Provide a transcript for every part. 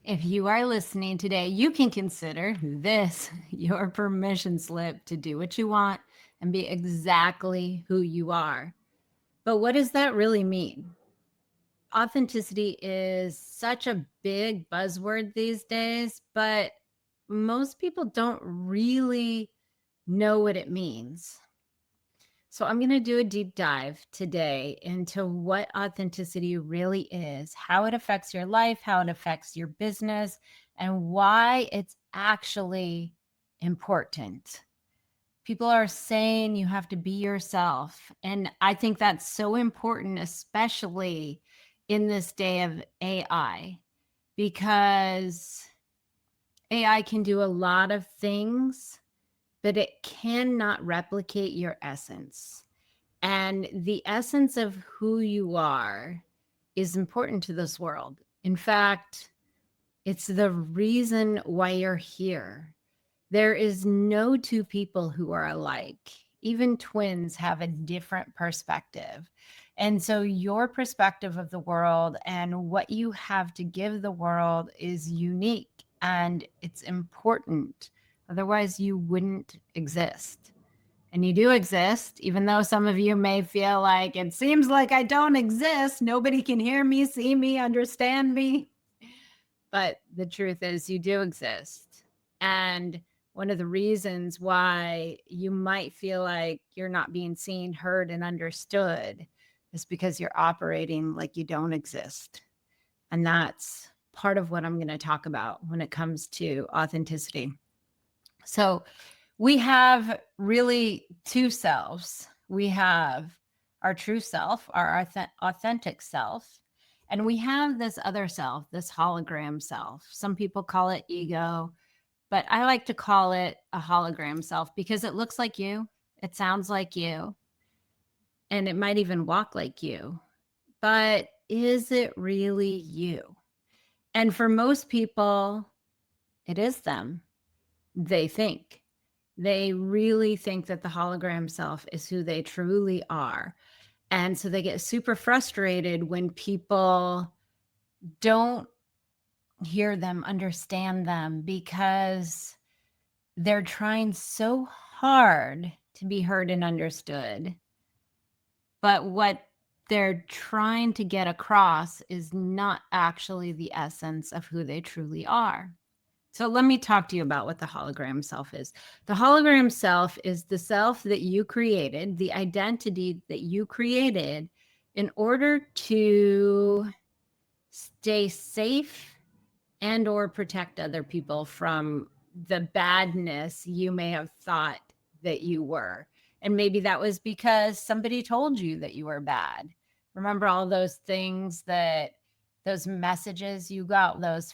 If you are listening today, you can consider this your permission slip to do what you want and be exactly who you are. But what does that really mean? Authenticity is such a big buzzword these days, but most people don't really know what it means. So I'm going to do a deep dive today into what authenticity really is, how it affects your life, how it affects your business, and why it's actually important. People are saying you have to be yourself. And I think that's so important, especially in this day of AI, because AI can do a lot of things, but it cannot replicate your essence. And the essence of who you are is important to this world. In fact, it's the reason why you're here. There is no two people who are alike. Even twins have a different perspective. And so, your perspective of the world and what you have to give the world is unique and it's important. Otherwise, you wouldn't exist. And you do exist, even though some of you may feel like it seems like I don't exist. Nobody can hear me, see me, understand me. But the truth is, you do exist. And one of the reasons why you might feel like you're not being seen, heard, and understood is because you're operating like you don't exist. And that's part of what I'm going to talk about when it comes to authenticity. So, we have really two selves. We have our true self, our authentic self, and we have this other self, this hologram self. Some people call it ego, but I like to call it a hologram self because it looks like you, it sounds like you, and it might even walk like you. But is it really you? And for most people, it is them. They think. They really think that the hologram self is who they truly are. And so they get super frustrated when people don't hear them, understand them, because they're trying so hard to be heard and understood. But what they're trying to get across is not actually the essence of who they truly are. So let me talk to you about what the hologram self is. The hologram self is the self that you created, the identity that you created in order to stay safe and or protect other people from the badness you may have thought that you were. And maybe that was because somebody told you that you were bad. Remember all those things those messages you got, those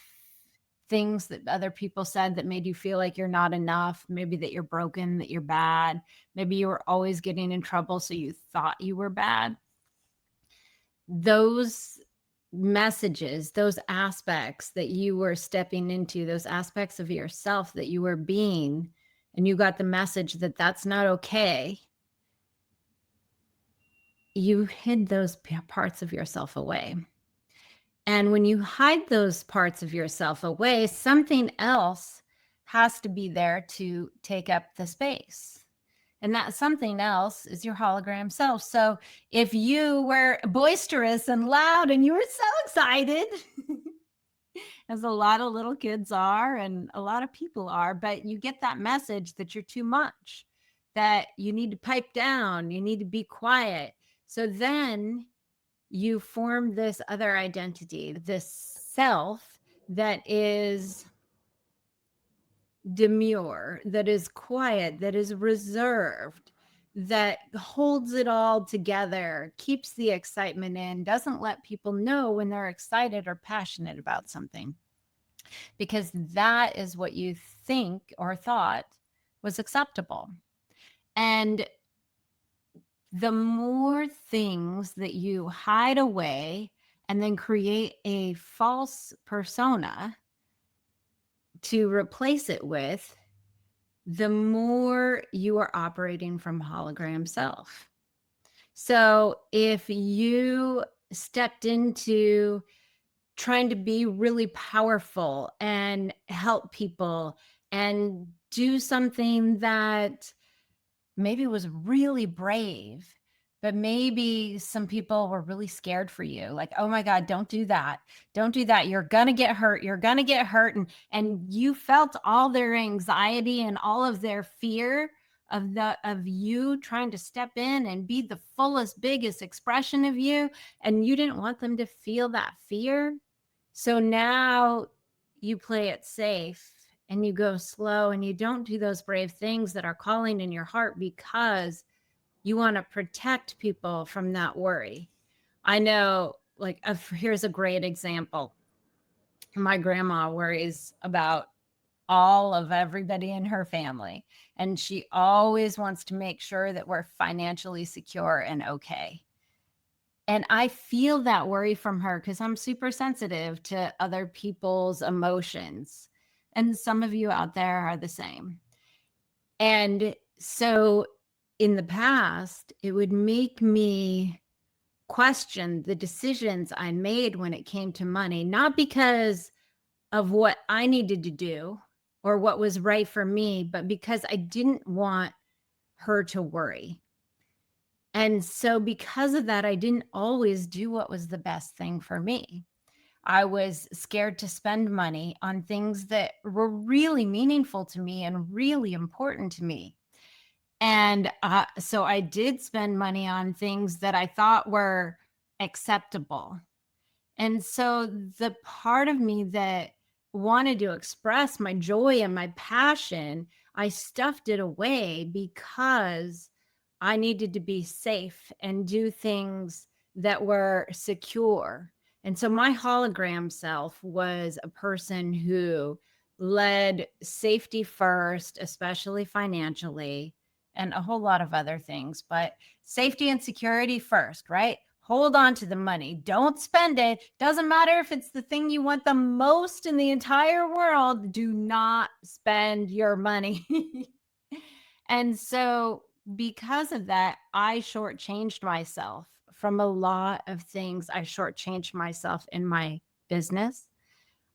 things that other people said that made you feel like you're not enough, maybe that you're broken, that you're bad, maybe you were always getting in trouble, so you thought you were bad. Those messages, those aspects that you were stepping into, those aspects of yourself that you were being, and you got the message that that's not okay, you hid those parts of yourself away. And when you hide those parts of yourself away, something else has to be there to take up the space. And that something else is your hologram self. So if you were boisterous and loud and you were so excited, as a lot of little kids are and a lot of people are, but you get that message that you're too much, that you need to pipe down, you need to be quiet. So then you form this other identity, this self that is demure, that is quiet, that is reserved, that holds it all together, keeps the excitement in, doesn't let people know when they're excited or passionate about something, because that is what you think or thought was acceptable. And the more things that you hide away and then create a false persona to replace it with, the more you are operating from hologram self. So if you stepped into trying to be really powerful and help people and do something that maybe was really brave, but maybe some people were really scared for you. Like, oh my God, don't do that. Don't do that. You're gonna get hurt. You're gonna get hurt. And you felt all their anxiety and all of their fear of you trying to step in and be the fullest, biggest expression of you. And you didn't want them to feel that fear. So now you play it safe and you go slow and you don't do those brave things that are calling in your heart because you want to protect people from that worry. I know, like, here's a great example. My grandma worries about all of everybody in her family, and she always wants to make sure that we're financially secure and okay. And I feel that worry from her because I'm super sensitive to other people's emotions. And some of you out there are the same. And so in the past, it would make me question the decisions I made when it came to money, not because of what I needed to do or what was right for me, but because I didn't want her to worry. And so because of that, I didn't always do what was the best thing for me. I was scared to spend money on things that were really meaningful to me and really important to me. And so I did spend money on things that I thought were acceptable. And so the part of me that wanted to express my joy and my passion, I stuffed it away because I needed to be safe and do things that were secure. And so my hologram self was a person who led safety first, especially financially, and a whole lot of other things, but safety and security first, right? Hold on to the money. Don't spend it. Doesn't matter if it's the thing you want the most in the entire world. Do not spend your money. And so, because of that, I shortchanged myself from a lot of things. I shortchanged myself in my business.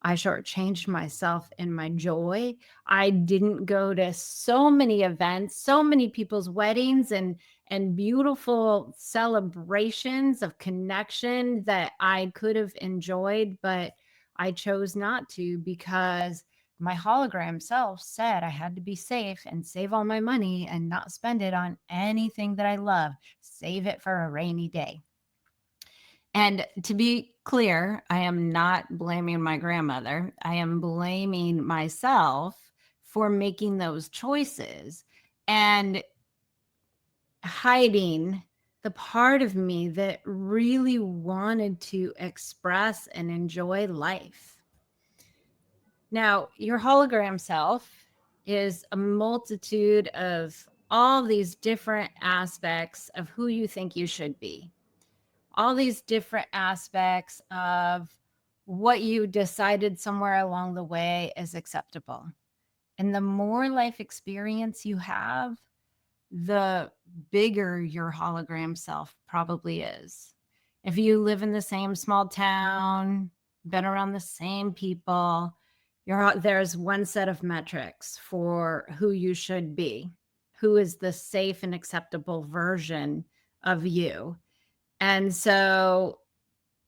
I shortchanged myself in my joy. I didn't go to so many events, so many people's weddings and beautiful celebrations of connection that I could have enjoyed, but I chose not to because my hologram self said I had to be safe and save all my money and not spend it on anything that I love. Save it for a rainy day. And to be clear, I am not blaming my grandmother. I am blaming myself for making those choices and hiding the part of me that really wanted to express and enjoy life. Now, your hologram self is a multitude of all these different aspects of who you think you should be, all these different aspects of what you decided somewhere along the way is acceptable. And the more life experience you have, the bigger your hologram self probably is. If you live in the same small town, been around the same people, there's one set of metrics for who you should be, who is the safe and acceptable version of you. And so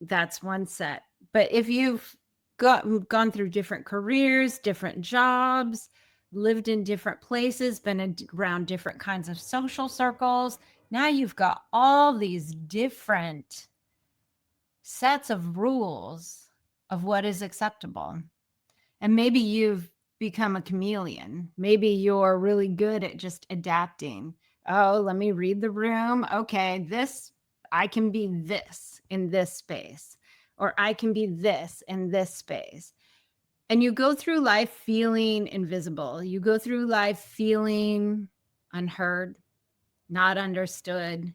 that's one set. But if you've gone through different careers, different jobs, lived in different places, been around different kinds of social circles, now you've got all these different sets of rules of what is acceptable. And maybe you've become a chameleon. Maybe you're really good at just adapting. Oh, let me read the room. Okay, I can be this in this space, or I can be this in this space. And you go through life feeling invisible. You go through life feeling unheard, not understood.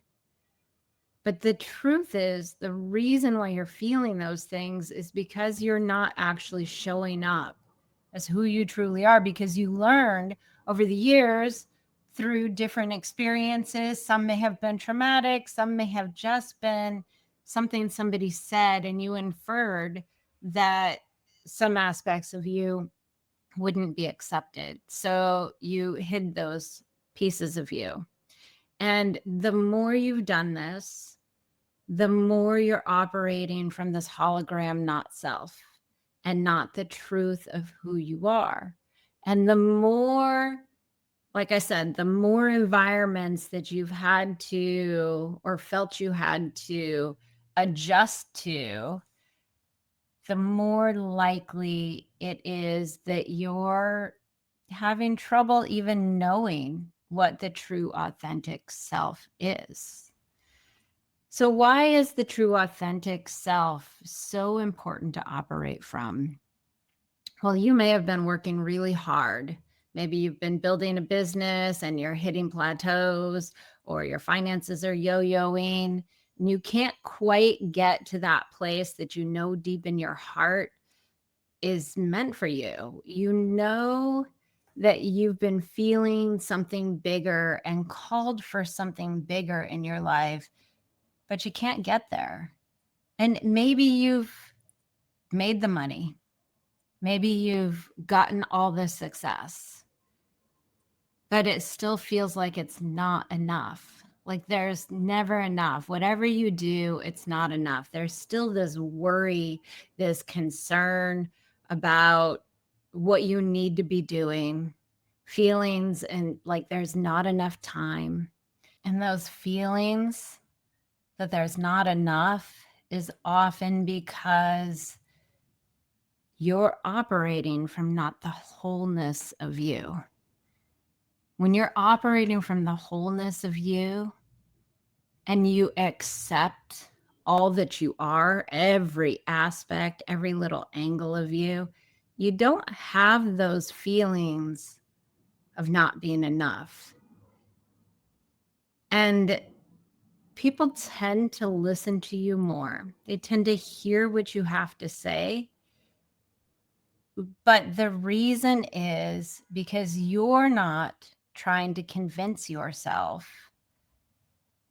But the truth is, the reason why you're feeling those things is because you're not actually showing up as who you truly are, because you learned over the years through different experiences. Some may have been traumatic, some may have just been something somebody said and you inferred that some aspects of you wouldn't be accepted. So you hid those pieces of you. And the more you've done this, the more you're operating from this hologram, not self, and not the truth of who you are. And the more, like I said, the more environments that you've had to or felt you had to adjust to, the more likely it is that you're having trouble even knowing what the true authentic self is. So, why is the true authentic self so important to operate from? Well, you may have been working really hard. Maybe you've been building a business and you're hitting plateaus, or your finances are yo yoing. And you can't quite get to that place that you know deep in your heart is meant for you. You know that you've been feeling something bigger and called for something bigger in your life, but you can't get there. And maybe you've made the money. Maybe you've gotten all the success, but it still feels like it's not enough. Like there's never enough. Whatever you do, it's not enough. There's still this worry, this concern about what you need to be doing, feelings, and like there's not enough time. And those feelings that there's not enough is often because you're operating from not the wholeness of you. When you're operating from the wholeness of you and you accept all that you are, every aspect, every little angle of you, you don't have those feelings of not being enough. And people tend to listen to you more. They tend to hear what you have to say. But the reason is because you're not trying to convince yourself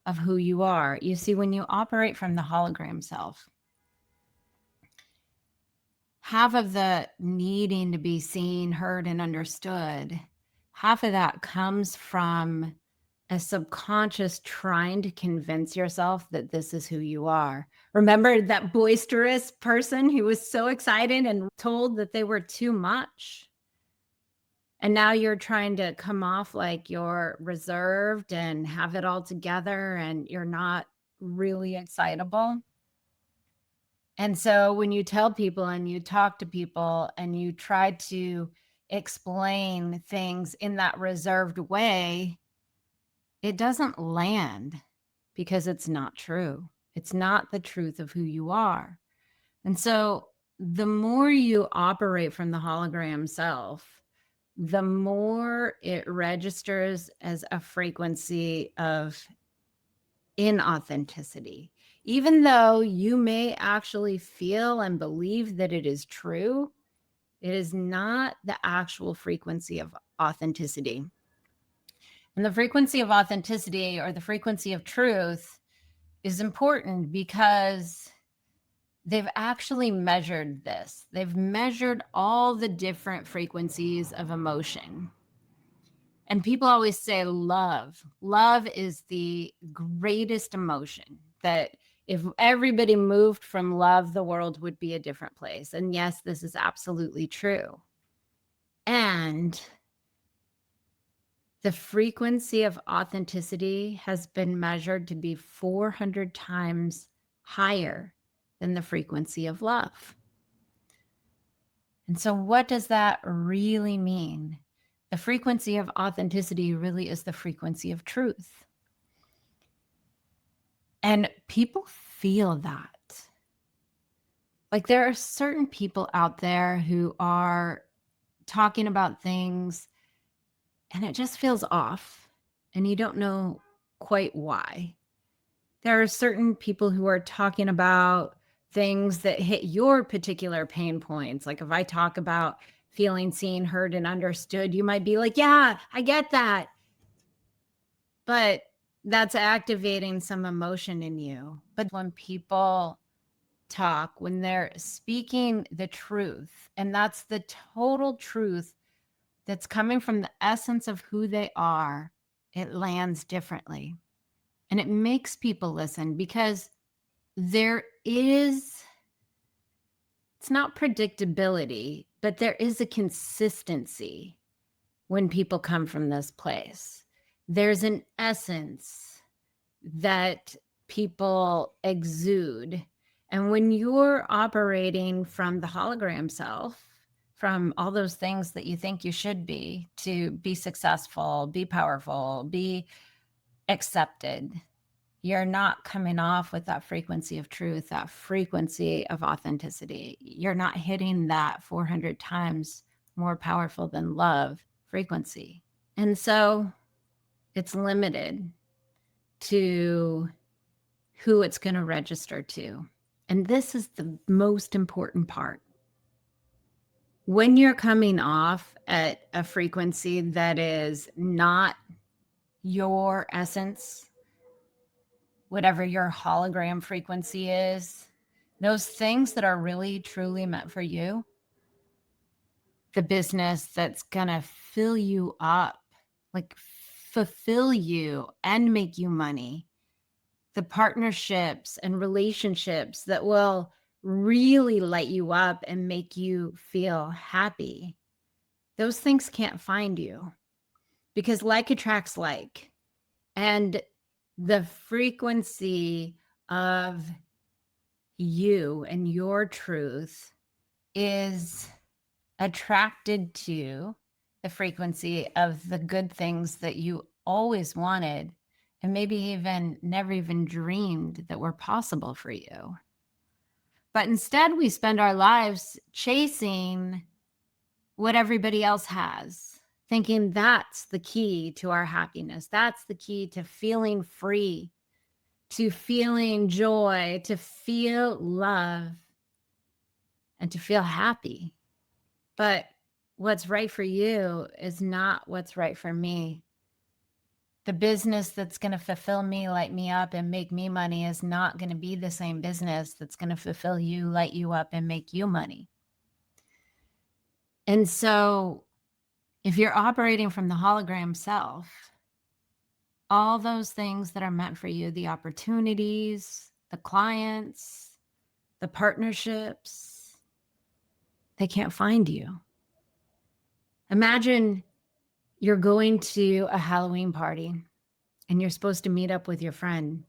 of who you are. You see, when you operate from the hologram self, half of the needing to be seen, heard, and understood, half of that comes from a subconscious trying to convince yourself that this is who you are. Remember that boisterous person who was so excited and told that they were too much? And now you're trying to come off like you're reserved and have it all together and you're not really excitable. And so when you tell people and you talk to people and you try to explain things in that reserved way, it doesn't land because it's not true. It's not the truth of who you are. And so the more you operate from the hologram self, the more it registers as a frequency of inauthenticity. Even though you may actually feel and believe that it is true, it is not the actual frequency of authenticity. And the frequency of authenticity or the frequency of truth is important because they've actually measured this. They've measured all the different frequencies of emotion. And people always say love. Love is the greatest emotion, that if everybody moved from love, the world would be a different place. And yes, this is absolutely true. And the frequency of authenticity has been measured to be 400 times higher than the frequency of love. And so, what does that really mean? The frequency of authenticity really is the frequency of truth. And people feel that. Like there are certain people out there who are talking about things and it just feels off and you don't know quite why. There are certain people who are talking about things that hit your particular pain points. Like if I talk about feeling seen, heard, and understood, you might be like, yeah, I get that. But that's activating some emotion in you. But when people talk, when they're speaking the truth, and that's the total truth that's coming from the essence of who they are, it lands differently. And it makes people listen because there is, it's not predictability, but there is a consistency when people come from this place. There's an essence that people exude. And when you're operating from the hologram self, from all those things that you think you should be to be successful, be powerful, be accepted, you're not coming off with that frequency of truth, that frequency of authenticity. You're not hitting that 400 times more powerful than love frequency. And so it's limited to who it's going to register to. And this is the most important part. When you're coming off at a frequency that is not your essence, whatever your hologram frequency is, those things that are really truly meant for you, the business that's going to fill you up, like fulfill you and make you money, the partnerships and relationships that will really light you up and make you feel happy, those things can't find you because like attracts like. And the frequency of you and your truth is attracted to the frequency of the good things that you always wanted and maybe even never even dreamed that were possible for you. But instead, we spend our lives chasing what everybody else has, thinking that's the key to our happiness. That's the key to feeling free, to feeling joy, to feel love, and to feel happy. But what's right for you is not what's right for me. The business that's going to fulfill me, light me up, and make me money is not going to be the same business that's going to fulfill you, light you up, and make you money. And so if you're operating from the hologram self, all those things that are meant for you, the opportunities, the clients, the partnerships, they can't find you. Imagine you're going to a Halloween party and you're supposed to meet up with your friend.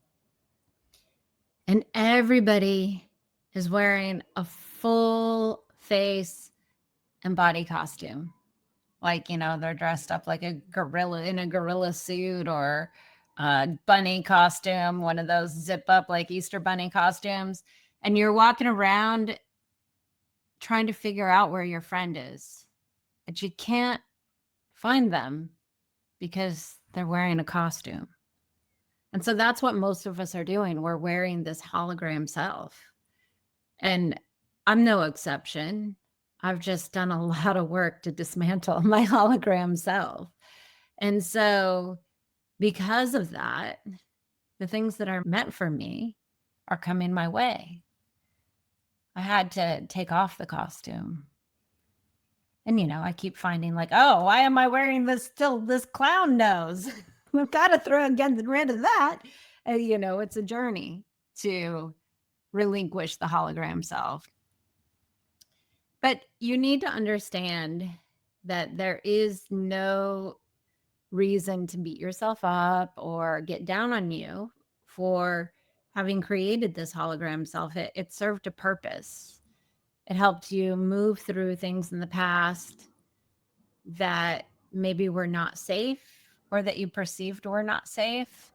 And everybody is wearing a full face and body costume. Like, they're dressed up like a gorilla in a gorilla suit or a bunny costume, one of those zip up like Easter bunny costumes. And you're walking around trying to figure out where your friend is. But you can't find them because they're wearing a costume. And so that's what most of us are doing. We're wearing this hologram self. And I'm no exception. I've just done a lot of work to dismantle my hologram self. And so because of that, the things that are meant for me are coming my way. I had to take off the costume. And, I keep finding like, oh, why am I wearing this clown nose? I've got to get rid of that. It's a journey to relinquish the hologram self. But you need to understand that there is no reason to beat yourself up or get down on you for having created this hologram self. It served a purpose. It helped you move through things in the past that maybe were not safe or that you perceived were not safe.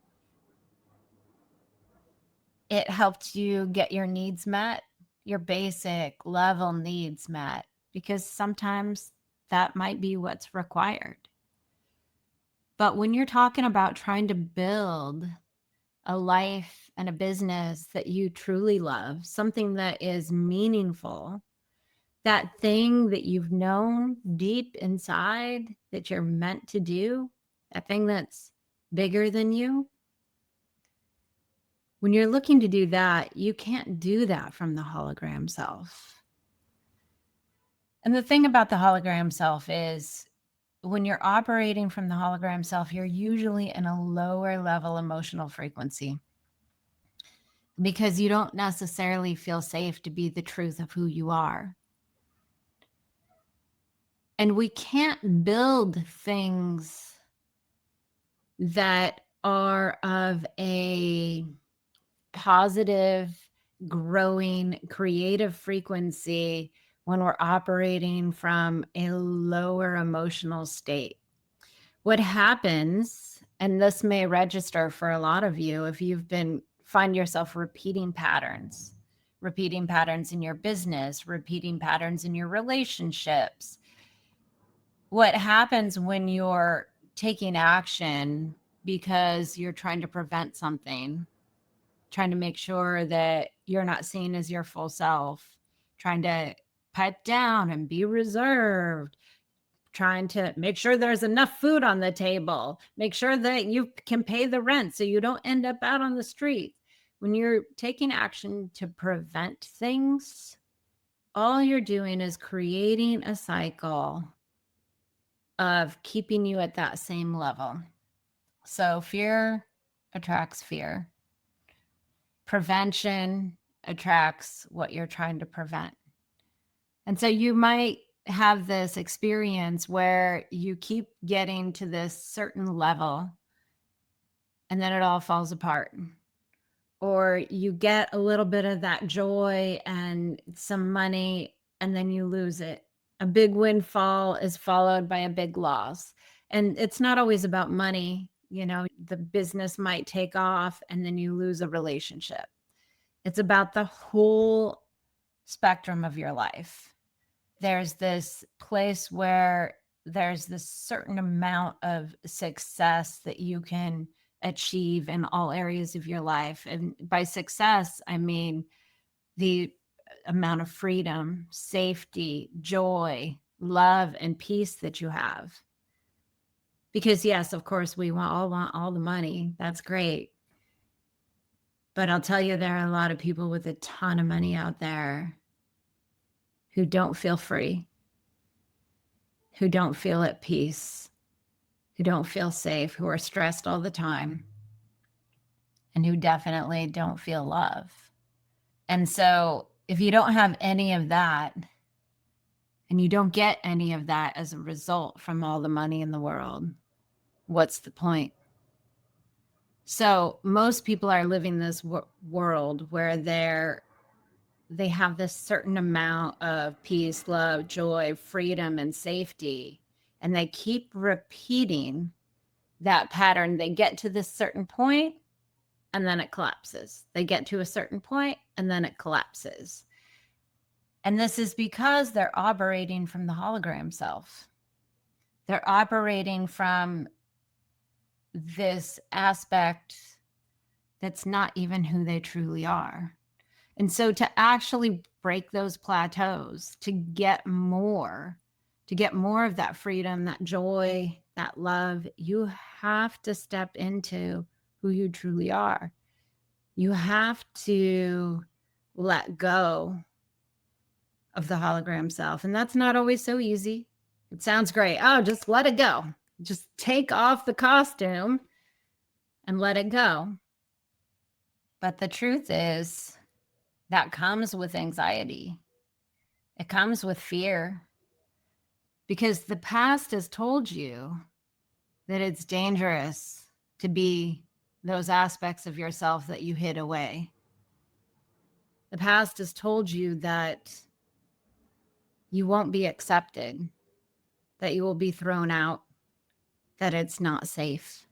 It helped you get your needs met, your basic level needs met, because sometimes that might be what's required. But when you're talking about trying to build a life and a business that you truly love, something that is meaningful, that thing that you've known deep inside that you're meant to do, that thing that's bigger than you, When you're looking to do that, you can't do that from the hologram self. And the thing about the hologram self is when you're operating from the hologram self, you're usually in a lower level emotional frequency because you don't necessarily feel safe to be the truth of who you are. And we can't build things that are of a positive, growing, creative frequency when we're operating from a lower emotional state. What happens, and this may register for a lot of you if you've been find yourself repeating patterns in your business, repeating patterns in your relationships. What happens when you're taking action because you're trying to prevent something, trying to make sure that you're not seen as your full self, trying to pipe down and be reserved, trying to make sure there's enough food on the table, make sure that you can pay the rent so you don't end up out on the street. When you're taking action to prevent things, all you're doing is creating a cycle of keeping you at that same level. So fear attracts fear. Prevention attracts what you're trying to prevent. And so you might have this experience where you keep getting to this certain level and then it all falls apart. Or you get a little bit of that joy and some money and then you lose it. A big windfall is followed by a big loss. And it's not always about money. The business might take off and then you lose a relationship. It's about the whole spectrum of your life. There's this place where there's this certain amount of success that you can achieve in all areas of your life. And by success, I mean the amount of freedom, safety, joy, love, and peace that you have. Because yes, of course, we want all the money. That's great. But I'll tell you, there are a lot of people with a ton of money out there who don't feel free, who don't feel at peace, who don't feel safe, who are stressed all the time, and who definitely don't feel love. And so if you don't have any of that, and you don't get any of that as a result from all the money in the world, what's the point? So most people are living this world where they have this certain amount of peace, love, joy, freedom, and safety. And they keep repeating that pattern. They get to this certain point and then it collapses. They get to a certain point and then it collapses. And this is because they're operating from the hologram self. They're operating from this aspect that's not even who they truly are. And so to actually break those plateaus, to get more of that freedom, that joy, that love, you have to step into who you truly are. You have to let go of the hologram self. And that's not always so easy. It sounds great. Oh, just let it go. Just take off the costume and let it go. But the truth is, that comes with anxiety. It comes with fear because the past has told you that it's dangerous to be those aspects of yourself that you hid away. The past has told you that you won't be accepted, that you will be thrown out, that it's not safe.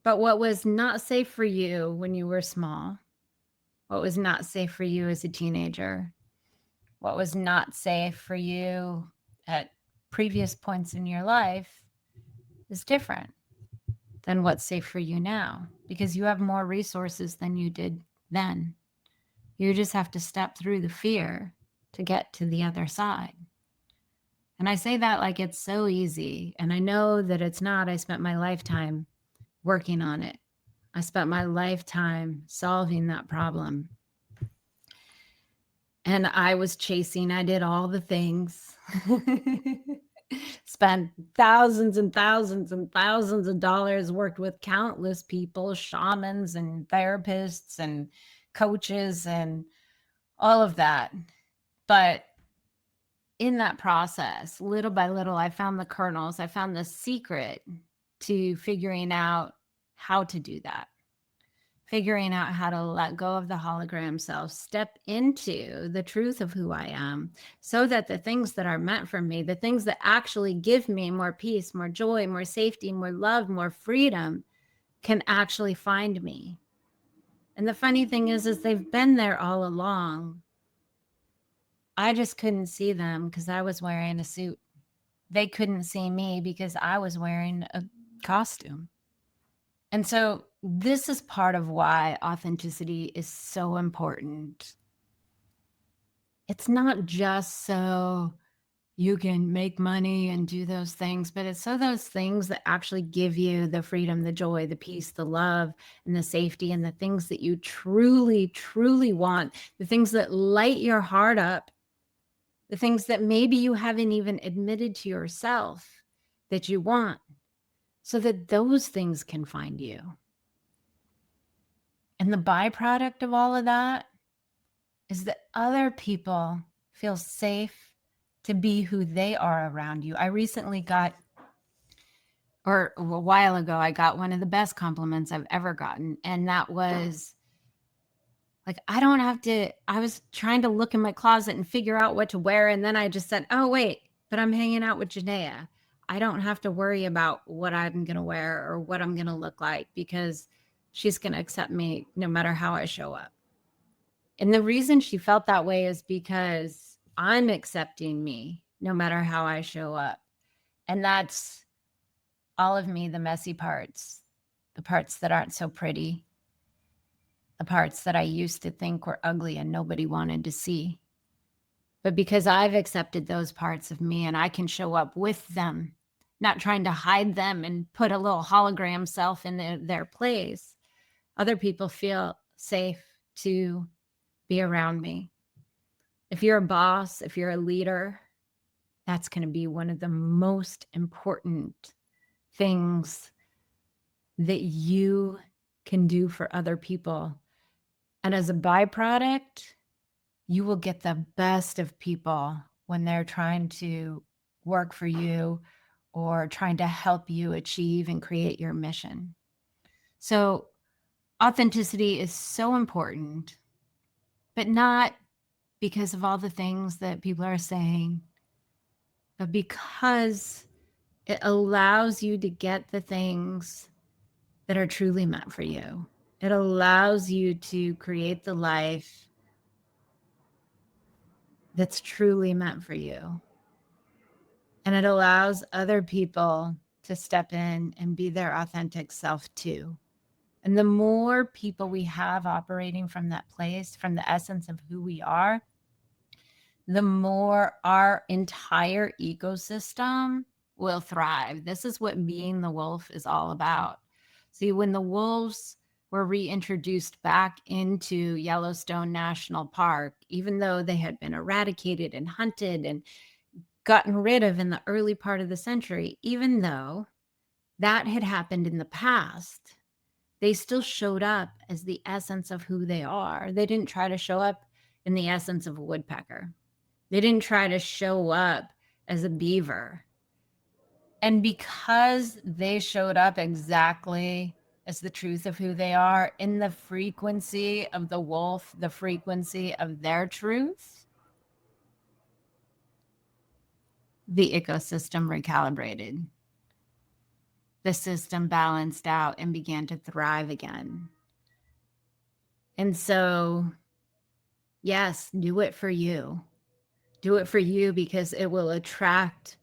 But what was not safe for you when you were small, what was not safe for you as a teenager, what was not safe for you at previous points in your life is different than what's safe for you now because you have more resources than you did then. You just have to step through the fear to get to the other side. And I say that like it's so easy. And I know that it's not. I spent my lifetime working on it. I spent my lifetime solving that problem. And I was chasing, I did all the things. Spent thousands and thousands and thousands of dollars, worked with countless people, shamans and therapists and coaches and all of that. But in that process, little by little, I found the kernels, I found the secret to figuring out how to do that. Figuring out how to let go of the hologram self, step into the truth of who I am, so that the things that are meant for me, the things that actually give me more peace, more joy, more safety, more love, more freedom, can actually find me. And the funny thing is they've been there all along. I just couldn't see them because I was wearing a suit. They couldn't see me because I was wearing a costume. And so this is part of why authenticity is so important. It's not just so you can make money and do those things, but it's so those things that actually give you the freedom, the joy, the peace, the love, and the safety, and the things that you truly, truly want, the things that light your heart up, the things that maybe you haven't even admitted to yourself that you want, so that those things can find you. And the byproduct of all of that is that other people feel safe to be who they are around you. I recently got, or a while ago, I got one of the best compliments I've ever gotten. And that was like, I don't have to, I was trying to look in my closet and figure out what to wear. And then I just said, oh, wait, but I'm hanging out with Genea. I don't have to worry about what I'm going to wear or what I'm going to look like, because she's going to accept me no matter how I show up. And the reason she felt that way is because I'm accepting me no matter how I show up. And that's all of me, the messy parts, the parts that aren't so pretty, the parts that I used to think were ugly and nobody wanted to see. But because I've accepted those parts of me and I can show up with them, not trying to hide them and put a little hologram self in their place, other people feel safe to be around me. If you're a boss, if you're a leader, that's going to be one of the most important things that you can do for other people. And as a byproduct, you will get the best of people when they're trying to work for you or trying to help you achieve and create your mission. So authenticity is so important, but not because of all the things that people are saying, but because it allows you to get the things that are truly meant for you. It allows you to create the life that's truly meant for you. And it allows other people to step in and be their authentic self too. And the more people we have operating from that place, from the essence of who we are, the more our entire ecosystem will thrive. This is what being the wolf is all about. See, when the wolves were reintroduced back into Yellowstone National Park, even though they had been eradicated and hunted and gotten rid of in the early part of the century, even though that had happened in the past, they still showed up as the essence of who they are. They didn't try to show up in the essence of a woodpecker. They didn't try to show up as a beaver. And because they showed up exactly as the truth of who they are, in the frequency of the wolf, the frequency of their truth, the ecosystem recalibrated. The system balanced out and began to thrive again. And so, yes, do it for you. Do it for you because it will attract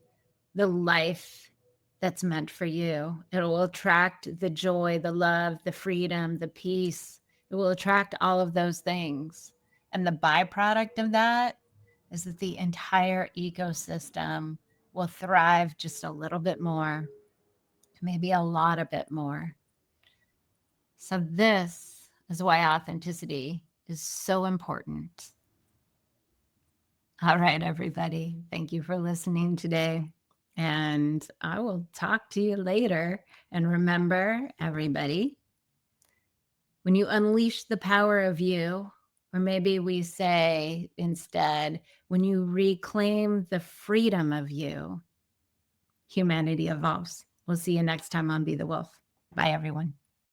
the life that's meant for you. It will attract the joy, the love, the freedom, the peace. It will attract all of those things. And the byproduct of that is that the entire ecosystem will thrive just a little bit more, maybe a lot a bit more. So, this is why authenticity is so important. All right, everybody. Thank you for listening today. And I will talk to you later. And remember, everybody, when you unleash the power of you, or maybe we say instead, when you reclaim the freedom of you, humanity evolves. We'll see you next time on Be the Wolf. Bye, everyone.